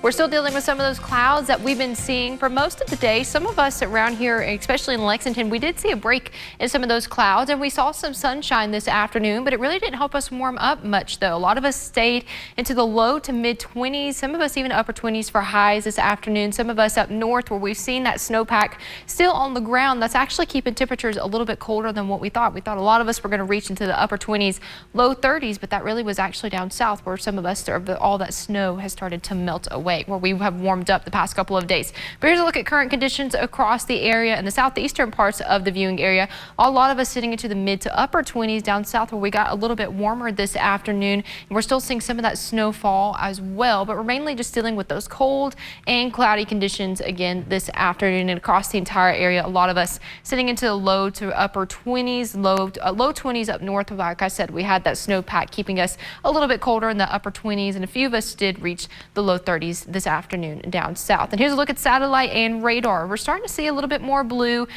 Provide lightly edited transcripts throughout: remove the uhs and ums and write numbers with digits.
We're still dealing with some of those clouds that we've been seeing for most of the day. Some of us around here, especially in Lexington, we did see a break in some of those clouds, and we saw some sunshine this afternoon, but it really didn't help us warm up much, though. A lot of us stayed into the low to mid 20s, some of us even upper 20s for highs this afternoon. Some of us up north where we've seen that snowpack still on the ground, that's actually keeping temperatures a little bit colder than what we thought. We thought a lot of us were going to reach into the upper 20s, low 30s, but that really was actually down south where some of us, all that snow has started to melt away, where we have warmed up the past couple of days. But here's a look at current conditions across the area in the southeastern parts of the viewing area. A lot of us sitting into the mid to upper 20s down south where we got a little bit warmer this afternoon. And we're still seeing some of that snowfall as well, but we're mainly just dealing with those cold and cloudy conditions again this afternoon and across the entire area. A lot of us sitting into the low to upper 20s, low 20s up north. Like I said, we had that snowpack keeping us a little bit colder in the upper 20s, and a few of us did reach the low 30s this afternoon down south. And here's a look at satellite and radar. We're starting to see a little bit more blue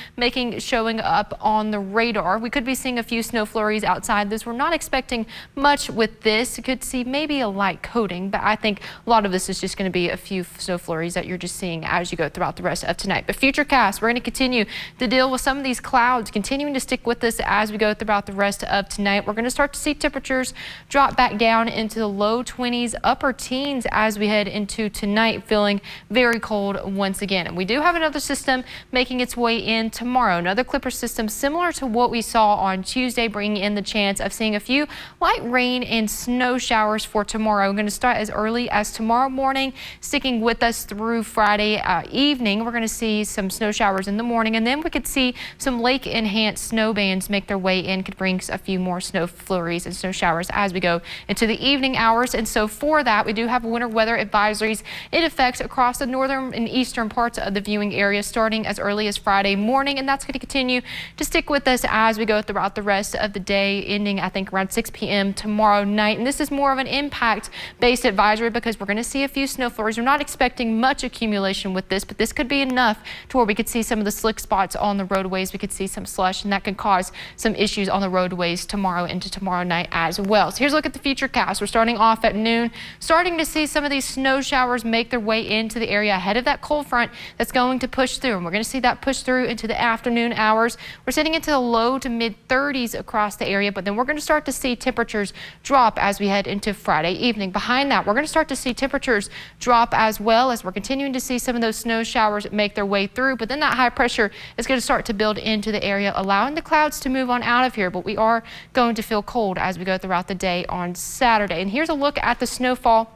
showing up on the radar. We could be seeing a few snow flurries outside this. We're not expecting much with this. You could see maybe a light coating, but I think a lot of this is just going to be a few snow flurries that you're just seeing as you go throughout the rest of tonight. But futurecast, we're going to continue to deal with some of these clouds continuing to stick with us as we go throughout the rest of tonight. We're going to start to see temperatures drop back down into the low 20s, upper teens as we head into tonight, feeling very cold once again. And we do have another system making its way in tomorrow, another clipper system similar to what we saw on Tuesday, bringing in the chance of seeing a few light rain and snow showers for tomorrow. We're going to start as early as tomorrow morning, sticking with us through Friday evening. We're going to see some snow showers in the morning, and then we could see some lake enhanced snow bands make their way in, could bring a few more snow flurries and snow showers as we go into the evening hours. And so for that, we do have winter weather advisories in effect across the northern and eastern parts of the viewing area starting as early as Friday morning, and that's going to continue to stick with us as we go throughout the rest of the day, ending I think around 6 p.m. tomorrow night. And this is more of an impact based advisory because we're going to see a few snow flurries. We're not expecting much accumulation with this, but this could be enough to where we could see some of the slick spots on the roadways. We could see some slush, and that could cause some issues on the roadways tomorrow into tomorrow night as well. So here's a look at the future cast. We're starting off at noon, starting to see some of these snow showers make their way into the area ahead of that cold front that's going to push through, and we're going to see that push through into the afternoon hours. We're sitting into the low to mid 30s across the area, but then we're going to start to see temperatures drop as we head into Friday evening. Behind that, we're going to start to see temperatures drop as well as we're continuing to see some of those snow showers make their way through, but then that high pressure is going to start to build into the area, allowing the clouds to move on out of here, but we are going to feel cold as we go throughout the day on Saturday. And here's a look at the snowfall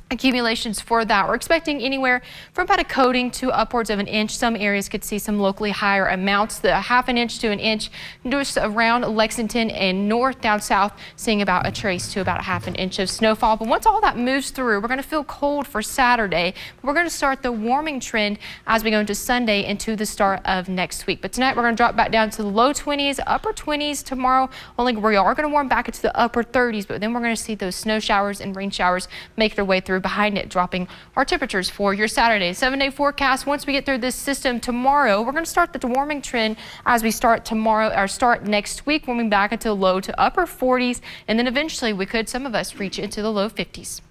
accumulations for that. We're expecting anywhere from about a coating to upwards of an inch. Some areas could see some locally higher amounts, the half an inch to an inch just around Lexington and north. Down south, seeing about a trace to about a half an inch of snowfall. But once all that moves through, we're going to feel cold for Saturday. We're going to start the warming trend as we go into Sunday into the start of next week. But tonight we're going to drop back down to the low 20s, upper 20s. Tomorrow only we are going to warm back into the upper 30s, but then we're going to see those snow showers and rain showers make their way through behind it, dropping our temperatures for your Saturday. 7-day forecast. Once we get through this system tomorrow, we're going to start the warming trend as we start tomorrow or start next week, warming back into low to upper 40s, and then eventually some of us reach into the low 50s.